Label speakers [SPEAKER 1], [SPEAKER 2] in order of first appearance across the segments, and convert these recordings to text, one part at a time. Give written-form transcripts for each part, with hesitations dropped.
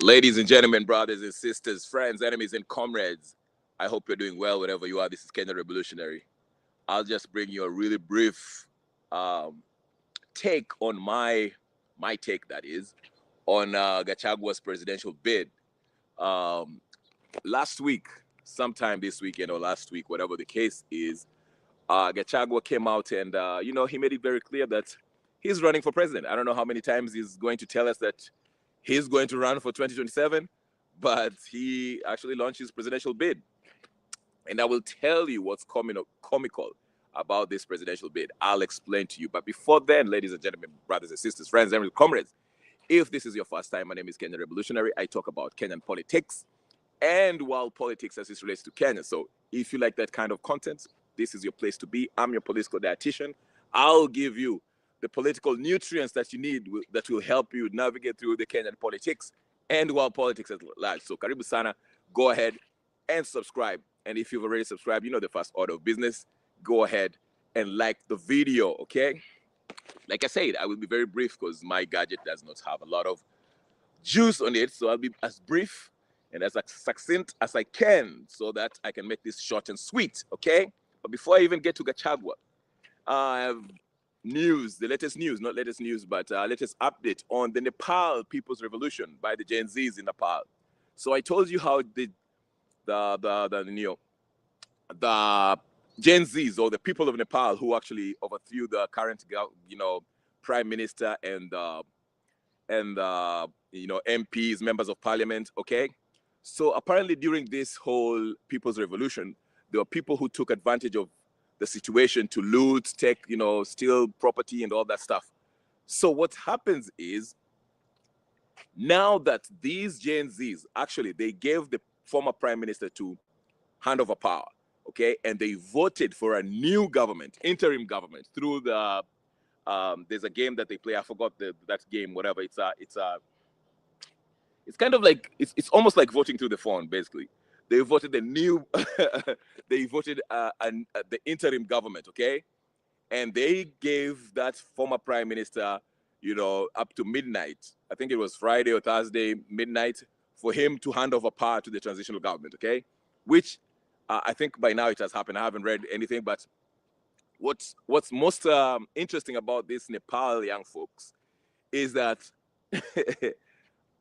[SPEAKER 1] Ladies and gentlemen, brothers and sisters, friends, enemies, and comrades, I hope you're doing well wherever you are. This is Kenya Revolutionary. I'll just bring you a really brief um, take on my take, that is, on Gachagua's presidential bid. Um, Last week, sometime this weekend or last week, whatever the case is, Gachagua came out and, he made it very clear that he's running for president. I don't know how many times he's going to tell us that he's going to run for 2027, but he actually launched his presidential bid. And I will tell you what's comical about this presidential bid. I'll explain to you. But before then, ladies and gentlemen, brothers and sisters, friends, and comrades, if this is your first time, my name is Kenya Revolutionary. I talk about Kenyan politics and world politics as it relates to Kenya. So if you like that kind of content, this is your place to be. I'm your political dietitian. I'll give you the political nutrients that you need that will help you navigate through the Kenyan politics and world politics at large. So karibu sana, go ahead and subscribe. And if you've already subscribed, you know the first order of business. Go ahead and like the video, okay? Like I said, I will be very brief because my gadget does not have a lot of juice on it. So I'll be as brief and as succinct as I can so that I can make this short and sweet, okay? But before I even get to Gachagua, I have news, the latest news, not latest news, but latest update on the Nepal People's Revolution by the Gen Zs in Nepal. So I told you how the Gen Zs, or the people of Nepal who actually overthrew the current, prime minister and MPs, members of parliament, okay? So apparently during this whole People's Revolution, there were people who took advantage of the situation to loot, take, steal property and all that stuff. So what happens is, now that these Gen Zs, actually, they gave the former prime minister to hand over power, okay? And they voted for a new government, interim government, through the, there's a game that they play, I forgot that game, whatever. It's kind of like, it's almost like voting through the phone, basically. They voted the new, they voted the interim government, okay? And they gave that former prime minister, up to midnight. I think it was Friday or Thursday, midnight, for him to hand over power to the transitional government, okay? Which I think by now it has happened. I haven't read anything, but what's most interesting about these Nepal young folks is that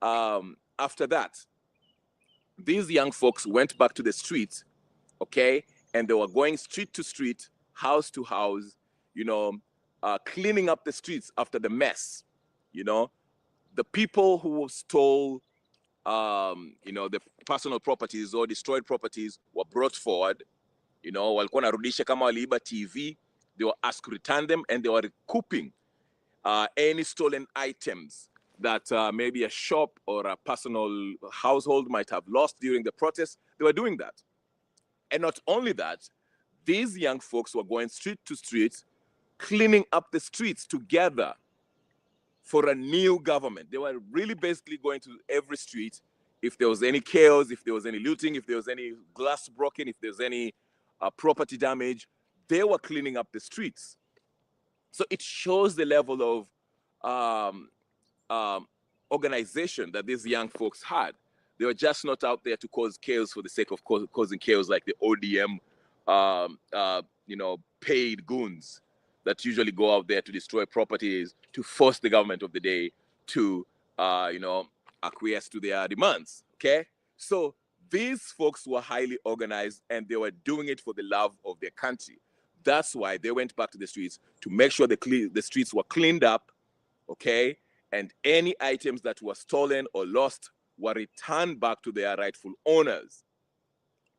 [SPEAKER 1] after that, these young folks went back to the streets, okay? And they were going street to street, house to house, cleaning up the streets after the mess, The people who stole, the personal properties or destroyed properties were brought forward, walikuwa narudisha kama waliiba TV, they were asked to return them, and they were recouping any stolen items that maybe a shop or a personal household might have lost during the protest. They were doing that. And not only that, these young folks were going street to street, cleaning up the streets together for a new government. They were really basically going to every street. If there was any chaos, if there was any looting, if there was any glass broken, if there was any property damage, they were cleaning up the streets. So it shows the level of organization that these young folks had. They were just not out there to cause chaos for the sake of causing chaos, like the ODM, paid goons that usually go out there to destroy properties, to force the government of the day to, acquiesce to their demands, okay? So these folks were highly organized, and they were doing it for the love of their country. That's why they went back to the streets to make sure the streets were cleaned up, okay? And any items that were stolen or lost were returned back to their rightful owners,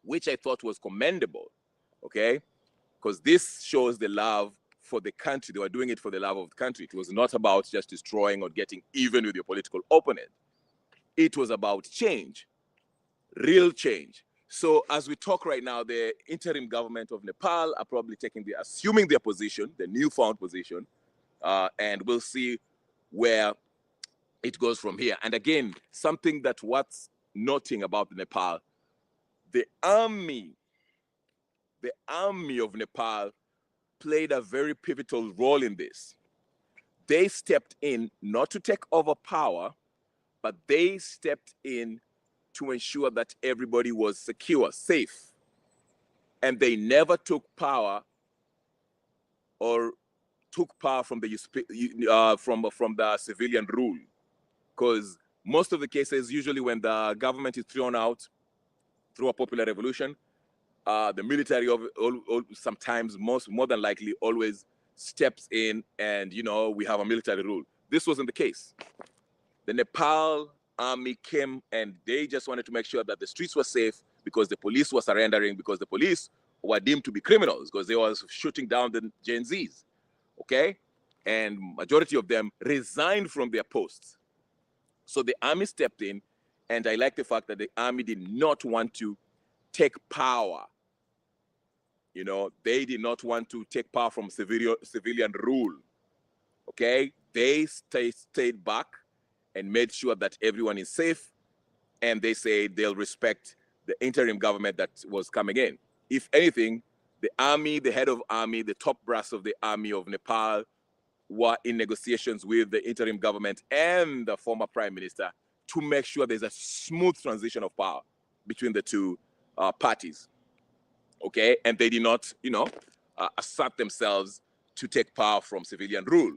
[SPEAKER 1] which I thought was commendable, okay? Because this shows the love for the country. They were doing it for the love of the country. It was not about just destroying or getting even with your political opponent. It was about change, real change. So as we talk right now, the interim government of Nepal are probably assuming their position, the newfound position, and we'll see where it goes from here. And again, something that what's noting about Nepal, the army of Nepal played a very pivotal role in this. They stepped in not to take over power, but they stepped in to ensure that everybody was secure, safe. And they never took power or took power from the from the civilian rule, because most of the cases, usually when the government is thrown out through a popular revolution, the military sometimes, more than likely, always steps in, and we have a military rule. This wasn't the case. The Nepal army came and they just wanted to make sure that the streets were safe, because the police were surrendering, because the police were deemed to be criminals, because they were shooting down the Gen Zs. Okay? And majority of them resigned from their posts. So the army stepped in, and I like the fact that the army did not want to take power. They did not want to take power from civilian rule. Okay? They stayed back and made sure that everyone is safe, and they say they'll respect the interim government that was coming in. If anything, the army, the head of army, the top brass of the army of Nepal were in negotiations with the interim government and the former prime minister to make sure there's a smooth transition of power between the two parties. Okay? And they did not, assert themselves to take power from civilian rule,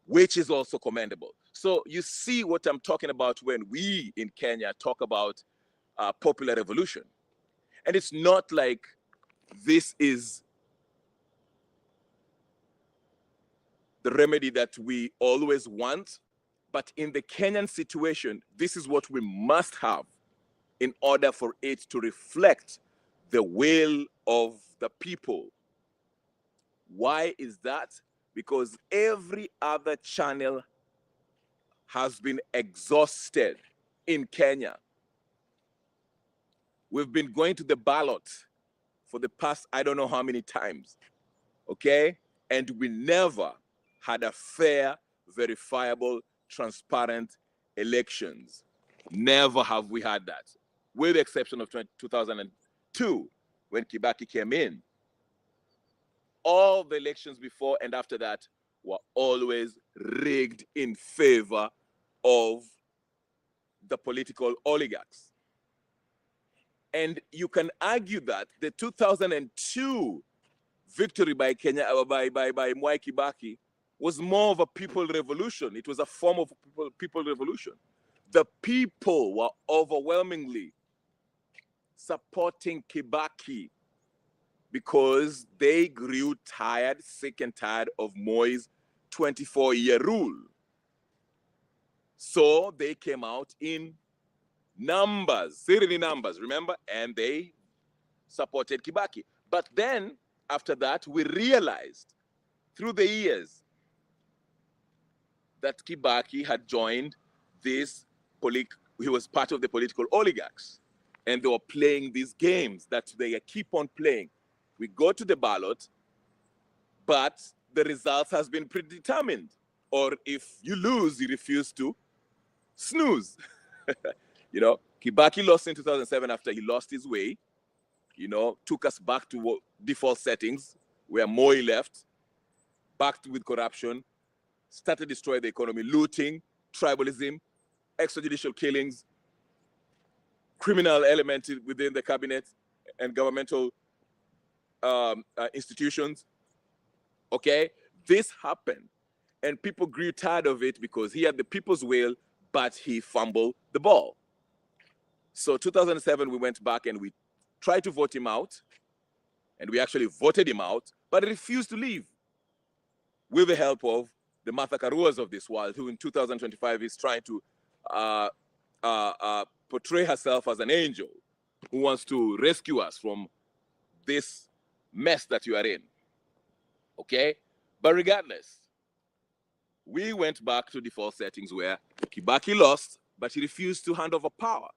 [SPEAKER 1] which is also commendable. So you see what I'm talking about when we in Kenya talk about popular revolution. And it's not like this is the remedy that we always want, but in the Kenyan situation, this is what we must have in order for it to reflect the will of the people. Why is that? Because every other channel has been exhausted in Kenya. We've been going to the ballot for the past, I don't know how many times, okay? And we never had a fair, verifiable, transparent elections. Never have we had that, with the exception of 2002, when Kibaki came in. All the elections before and after that were always rigged in favor of the political oligarchs. And you can argue that the 2002 victory by Kenya, by Mwai Kibaki, was more of a people revolution. It was a form of people revolution. The people were overwhelmingly supporting Kibaki because they grew tired, sick and tired of Moi's 24-year rule. So they came out in numbers, seriously numbers, remember? And they supported Kibaki. But then, after that, we realized through the years that Kibaki had joined this, he was part of the political oligarchs. And they were playing these games that they keep on playing. We go to the ballot, but the result has been predetermined. Or if you lose, you refuse to snooze. Kibaki lost in 2007 after he lost his way, took us back to default settings where Moi left, backed with corruption, started destroying the economy, looting, tribalism, extrajudicial killings, criminal elements within the cabinet and governmental institutions. Okay, this happened, and people grew tired of it because he had the people's will, but he fumbled the ball. So 2007, we went back and we tried to vote him out, and we actually voted him out, but he refused to leave with the help of the Martha Karuas of this world, who in 2025 is trying to portray herself as an angel who wants to rescue us from this mess that you are in. Okay? But regardless, we went back to default settings where Kibaki lost, but he refused to hand over power.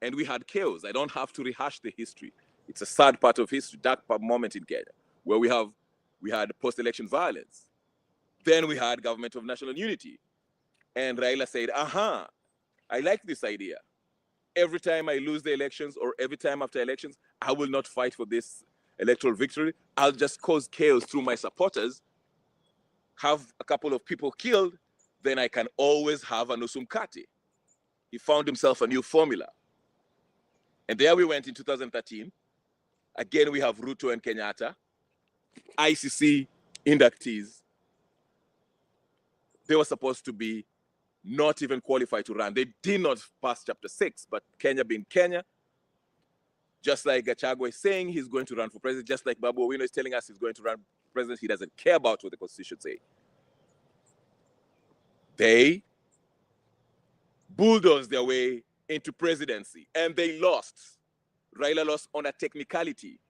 [SPEAKER 1] And we had chaos. I don't have to rehash the history. It's a sad part of history, dark moment in Kenya, where we had post-election violence. Then we had government of national unity. And Raila said, I like this idea. Every time I lose the elections or every time after elections, I will not fight for this electoral victory. I'll just cause chaos through my supporters, have a couple of people killed, then I can always have a Nusumkati. he found himself a new formula. And there we went in 2013. Again, we have Ruto and Kenyatta, ICC inductees. They were supposed to be not even qualified to run. They did not pass Chapter 6, but Kenya being Kenya, just like Gachagua is saying he's going to run for president, just like Babu Owino is telling us he's going to run for president, he doesn't care about what the Constitution says. They bulldozed their way into presidency, and they lost. Raila lost on a technicality,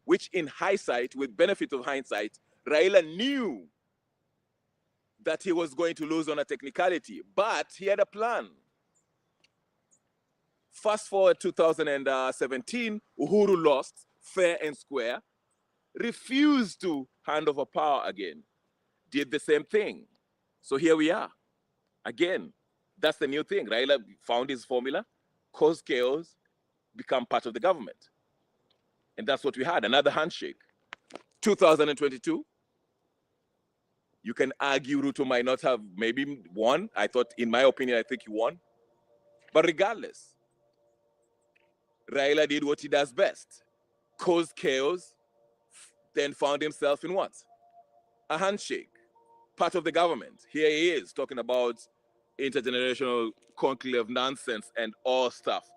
[SPEAKER 1] which in hindsight, with benefit of hindsight, Raila knew that he was going to lose on a technicality, but he had a plan. Fast forward 2017, Uhuru lost fair and square, refused to hand over power again, did the same thing. So here we are. Again, that's the new thing. Raila found his formula, caused chaos, become part of the government. And that's what we had, another handshake. 2022, you can argue Ruto might not have maybe won. I thought, in my opinion, I think he won. But regardless, Raila did what he does best. Caused chaos, then found himself in what? A handshake, part of the government. Here he is talking about intergenerational conclave nonsense and all stuff,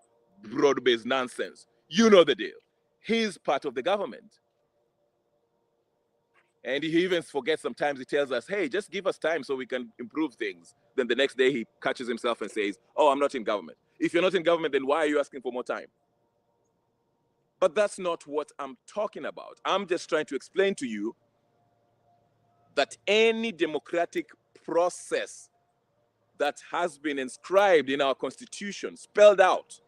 [SPEAKER 1] broad-based nonsense. You know the deal. He's part of the government. And he even forgets sometimes, he tells us, hey, just give us time so we can improve things. Then the next day he catches himself and says, oh, I'm not in government. If you're not in government, then why are you asking for more time? But that's not what I'm talking about. I'm just trying to explain to you that any democratic process that has been inscribed in our Constitution, spelled out,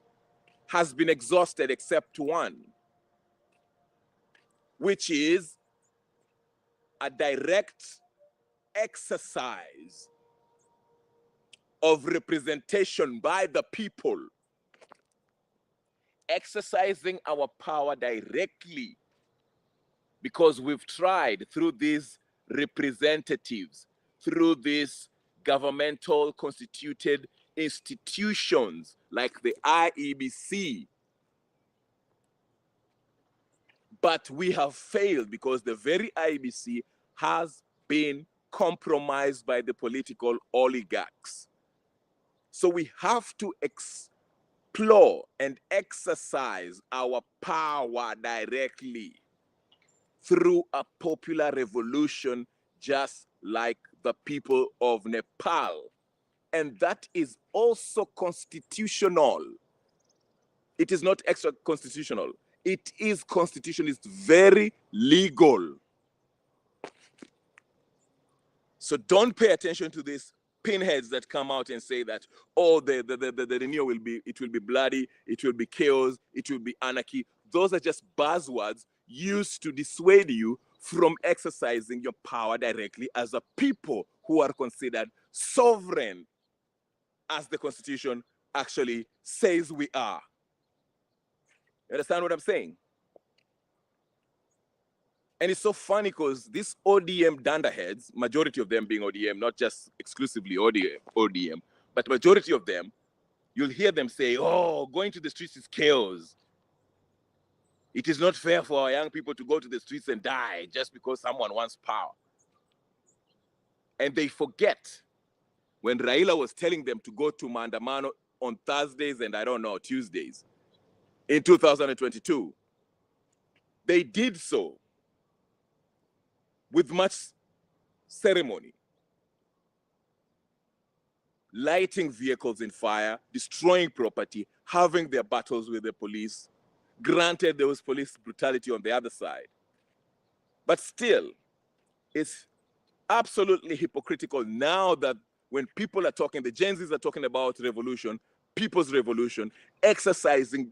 [SPEAKER 1] has been exhausted except one, which is a direct exercise of representation by the people, exercising our power directly, because we've tried through these representatives, through these governmental constituted institutions like the IEBC. But we have failed because the very IEBC has been compromised by the political oligarchs. So we have to explore and exercise our power directly through a popular revolution, just like the people of Nepal. And that is also constitutional. It is not extra constitutional. It is constitutional. It's very legal. So don't pay attention to these pinheads that come out and say that, oh, the renewal will be bloody, it will be chaos, it will be anarchy. Those are just buzzwords used to dissuade you from exercising your power directly as a people who are considered sovereign, as the Constitution actually says we are. You understand what I'm saying? And it's so funny because these ODM dunderheads, majority of them being ODM, not just exclusively ODM, but majority of them, you'll hear them say, oh, going to the streets is chaos. It is not fair for our young people to go to the streets and die just because someone wants power. And they forget when Raila was telling them to go to Maandamano on Thursdays and Tuesdays in 2022. They did so with much ceremony, lighting vehicles in fire, destroying property, having their battles with the police. Granted, there was police brutality on the other side. But still, it's absolutely hypocritical now that when people are talking, the Gen Zs are talking about revolution, people's revolution, exercising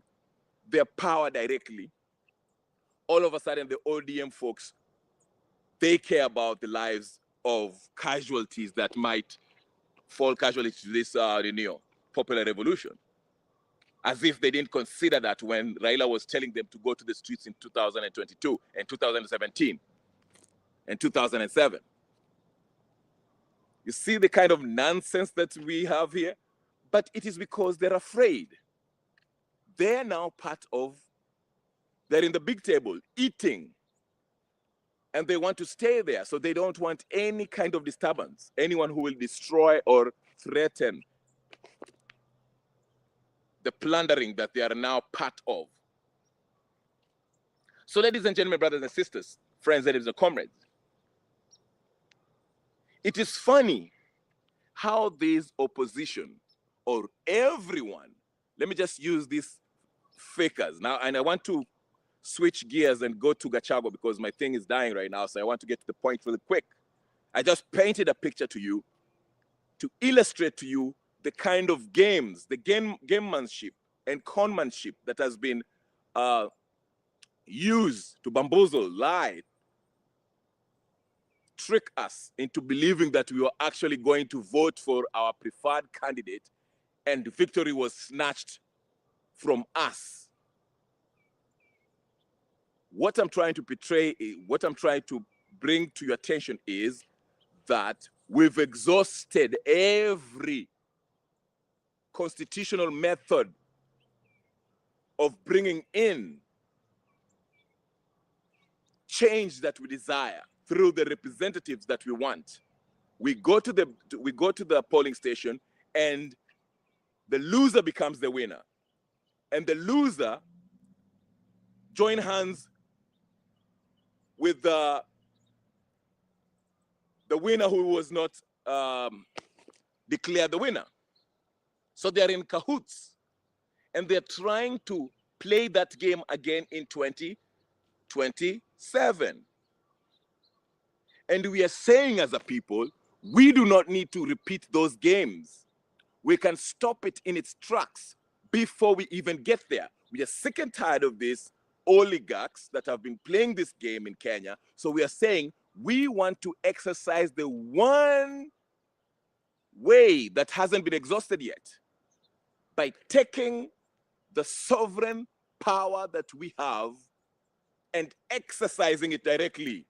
[SPEAKER 1] their power directly, all of a sudden the ODM folks, they care about the lives of casualties that might fall casualty to this popular revolution. As if they didn't consider that when Raila was telling them to go to the streets in 2022 and 2017 and 2007. You see the kind of nonsense that we have here? But it is because they're afraid. They're now they're in the big table eating, and they want to stay there. So they don't want any kind of disturbance, anyone who will destroy or threaten the plundering that they are now part of. So ladies and gentlemen, brothers and sisters, friends, ladies and comrades, it is funny how this opposition, or everyone, let me just use these fakers now, and I want to switch gears and go to Gachagua because my thing is dying right now, so I want to get to the point really quick. I just painted a picture to you to illustrate to you the kind of games, the gamemanship and conmanship that has been used to bamboozle, lie, trick us into believing that we were actually going to vote for our preferred candidate and victory was snatched from us. What I'm trying to portray, what I'm trying to bring to your attention is that we've exhausted every constitutional method of bringing in change that we desire through the representatives that we want. We go to the polling station, and the loser becomes the winner, and the loser join hands with the winner who was not declared the winner. So they're in cahoots, and they're trying to play that game again in 2027. And we are saying as a people, we do not need to repeat those games. We can stop it in its tracks before we even get there. We are sick and tired of these oligarchs that have been playing this game in Kenya. So we are saying we want to exercise the one way that hasn't been exhausted yet by taking the sovereign power that we have and exercising it directly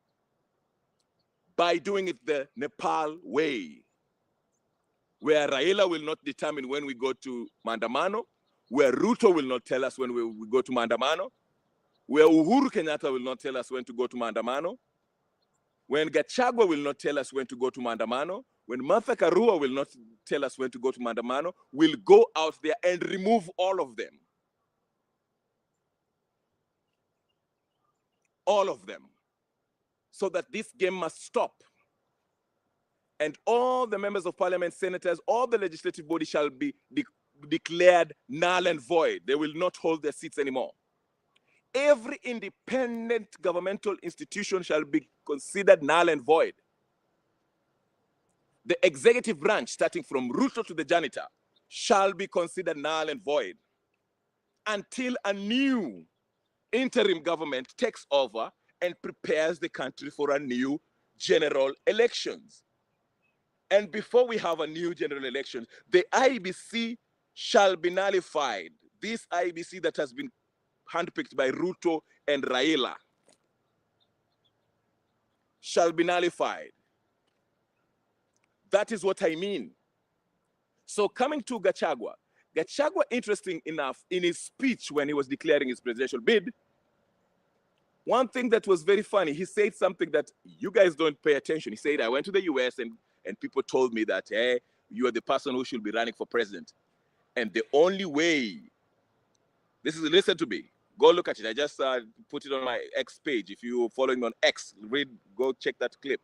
[SPEAKER 1] by doing it the Nepal way, where Raila will not determine when we go to Maandamano, where Ruto will not tell us when we go to Maandamano, where Uhuru Kenyatta will not tell us when to go to Maandamano, when Gachagua will not tell us when to go to Maandamano, when Martha Karua will not tell us when to go to Maandamano, we'll go out there and remove all of them. All of them. So that this game must stop. And all the members of parliament, senators, all the legislative body shall be declared null and void. They will not hold their seats anymore. Every independent governmental institution shall be considered null and void. The executive branch, starting from Ruto to the janitor, shall be considered null and void until a new interim government takes over and prepares the country for a new general elections. And before we have a new general election, the IEBC shall be nullified. This IEBC that has been handpicked by Ruto and Raila shall be nullified. That is what I mean. So coming to Gachagua, interesting enough, in his speech when he was declaring his presidential bid, one thing that was very funny, he said something that you guys don't pay attention. He said, I went to the US and people told me that, hey, you are the person who should be running for president. And the only way, listen to me, go look at it. I just put it on my X page. If you're following on X, go check that clip.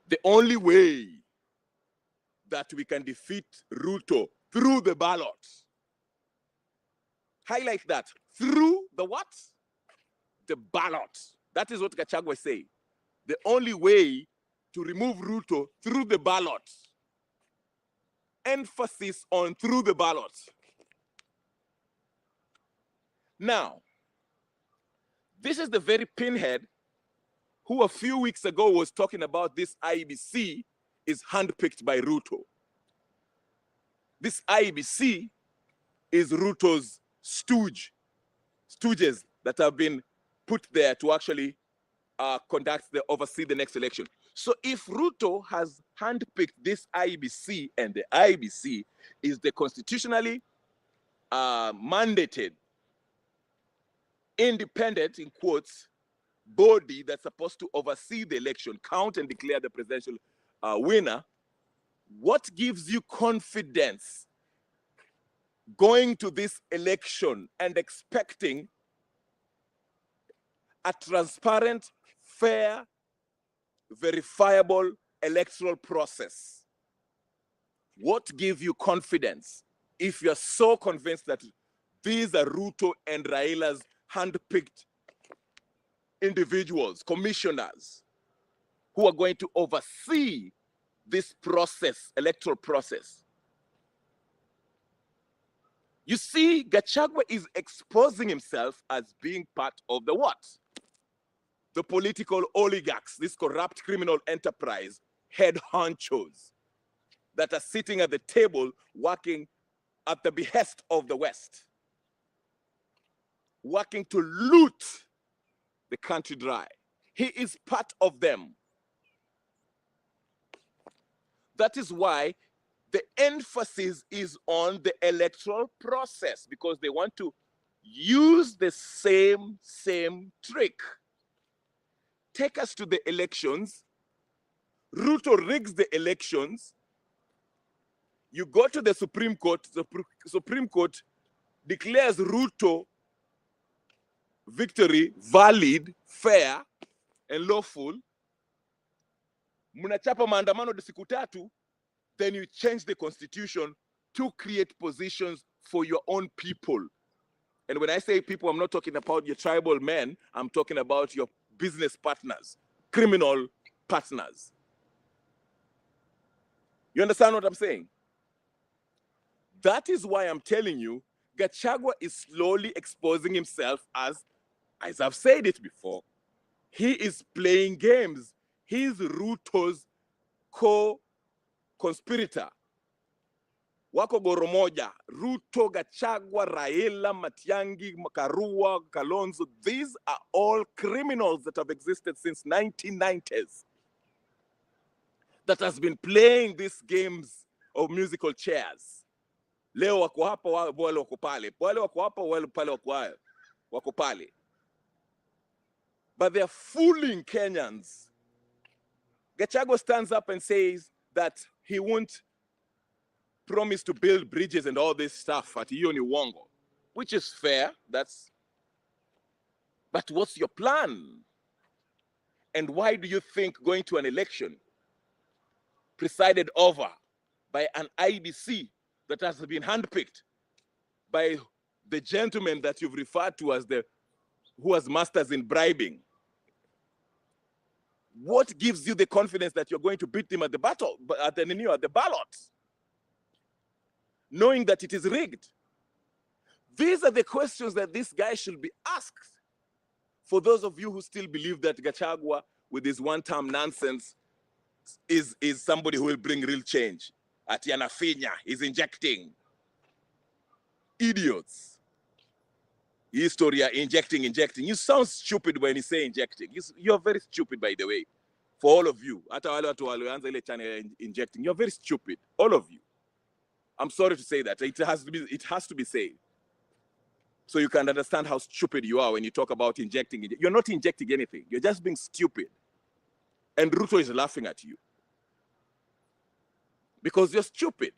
[SPEAKER 1] The only way that we can defeat Ruto through the ballot. Highlight that. Through the what? The ballot. That is what Gachagua say. The only way to remove Ruto through the ballot. Emphasis on through the ballot. Now, this is the very pinhead who a few weeks ago was talking about this IEBC is handpicked by Ruto. This IEBC is Ruto's stooges that have been put there to actually oversee the next election. So if Ruto has handpicked this IBC, and the IBC is the constitutionally mandated, independent, in quotes, body that's supposed to oversee the election, count and declare the presidential winner, what gives you confidence going to this election and expecting a transparent, fair, verifiable electoral process? What gives you confidence if you're so convinced that these are Ruto and Raila's handpicked individuals, commissioners, who are going to oversee this process, electoral process? You see, Gachagua is exposing himself as being part of the what? The political oligarchs, this corrupt criminal enterprise, head honchos that are sitting at the table working at the behest of the West, working to loot the country dry. He is part of them. That is why the emphasis is on the electoral process, because they want to use the same trick. Take us to the elections. Ruto rigs the elections. You go to the Supreme Court. The Supreme Court declares Ruto victory valid, fair, and lawful. Munachapa maandamano de siku tatu. Then you change the constitution to create positions for your own people. And when I say people, I'm not talking about your tribal men. I'm talking about your business partners, criminal partners. You understand what I'm saying? That is why I'm telling you, Gachagua is slowly exposing himself as I've said it before, he is playing games. He's Ruto's co-conspirator. Wako Goromoja, Ruto, Gachagua, Raila, Matiang'i, Karua, Kalonzo. These are all criminals that have existed since 1990s. That has been playing these games of musical chairs. Leo wako hapa, wale wako pale. Wale wako hapa, wale pale wako pale. But they're fooling Kenyans. Gachagua stands up and says that he won't promise to build bridges and all this stuff at Ioni Wongo, which is fair. But what's your plan? And why do you think going to an election presided over by an IBC that has been handpicked by the gentleman that you've referred to as who has masters in bribing? What gives you the confidence that you're going to beat him at the battle, at the ballot, knowing that it is rigged? These are the questions that this guy should be asked. For those of you who still believe that Gachagua, with his one-term nonsense, is somebody who will bring real change. Atiana Finya is injecting. Idiots. Historia, injecting. You sound stupid when you say injecting. You're very stupid, by the way. For all of you. Injecting. You're very stupid. All of you. I'm sorry to say that. It has to be said. So you can understand how stupid you are when you talk about injecting. You're not injecting anything. You're just being stupid. And Ruto is laughing at you. Because you're stupid.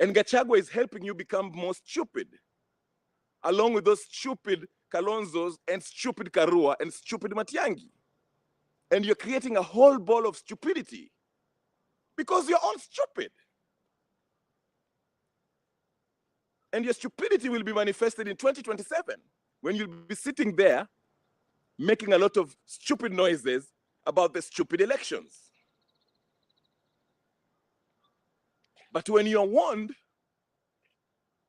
[SPEAKER 1] And Gachagua is helping you become more stupid. Along with those stupid Kalonzos and stupid Karua and stupid Matiang'i. And you're creating a whole ball of stupidity. Because you're all stupid. And your stupidity will be manifested in 2027 when you'll be sitting there making a lot of stupid noises about the stupid elections. But when you're warned,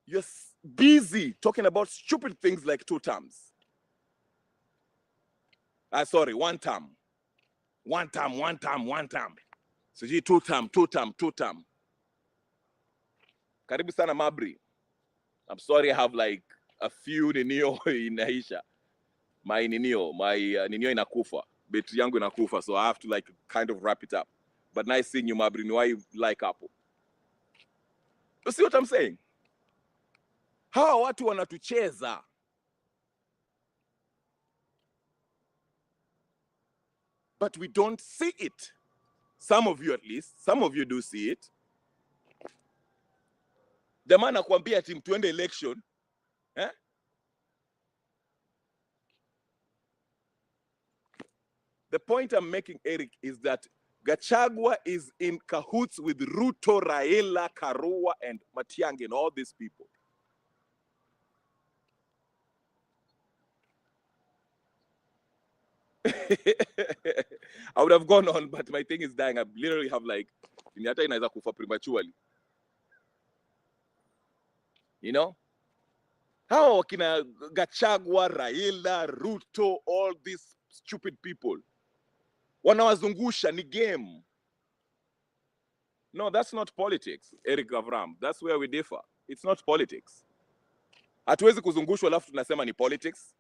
[SPEAKER 1] you're busy talking about stupid things like 2 terms. Sorry, 1 term. 1 term. So 2 term. Karibu sana Mabri. I'm sorry I have like a few ninio in Aisha. My ninio inakufa. betri yangu inakufa, so I have to like kind of wrap it up. But nice seeing you, Mabri. Why you like Apple? You see what I'm saying? Hawa watu wanatucheza. But we don't see it. Some of you at least, some of you do see it. Jamaa anakuambia ati tuende election. Eh? The point I'm making, Eric, is that Gachagua is in cahoots with Ruto, Raila, Karua, and Matiang'i, and all these people. I would have gone on, but my thing is dying. I literally have like, inaweza kufa prematurely. You know? How can Gachagua, Raila, Ruto, all these stupid people? Wanawazungusha ni game. No, that's not politics, Eric Avram. That's where we differ. It's not politics. Hatuwezi kuzungushwa alafu tunasema ni politics.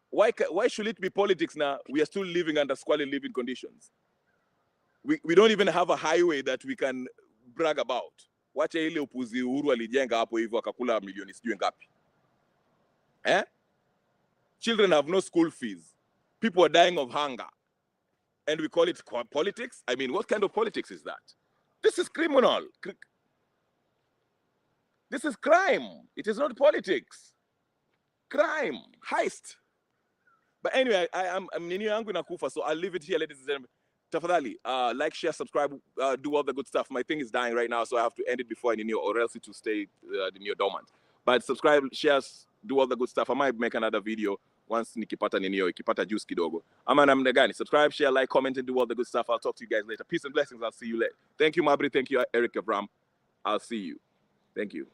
[SPEAKER 1] Why should it be politics now? We are still living under squalid living conditions. We don't even have a highway that we can brag about. Wacha ile upuzi Uhuru alijenga hapo hivyo akakula milioni sijui ngapi. Eh? Children have no school fees. People are dying of hunger. And we call it politics? I mean, what kind of politics is that? This is criminal. This is crime. It is not politics. Crime. Heist. But anyway, I'm nini yangu inakufa, so I'll leave it here, ladies and gentlemen. Tafadhali, like, share, subscribe, do all the good stuff. My thing is dying right now, so I have to end it before I nini, or else it will stay dormant. But subscribe, share, do all the good stuff. I might make another video once nikipata nini, ikipata juice kidogo. Ama namna gani? Subscribe, share, like, comment, and do all the good stuff. I'll talk to you guys later. Peace and blessings. I'll see you later. Thank you, Mabri. Thank you, Eric Avram. I'll see you. Thank you.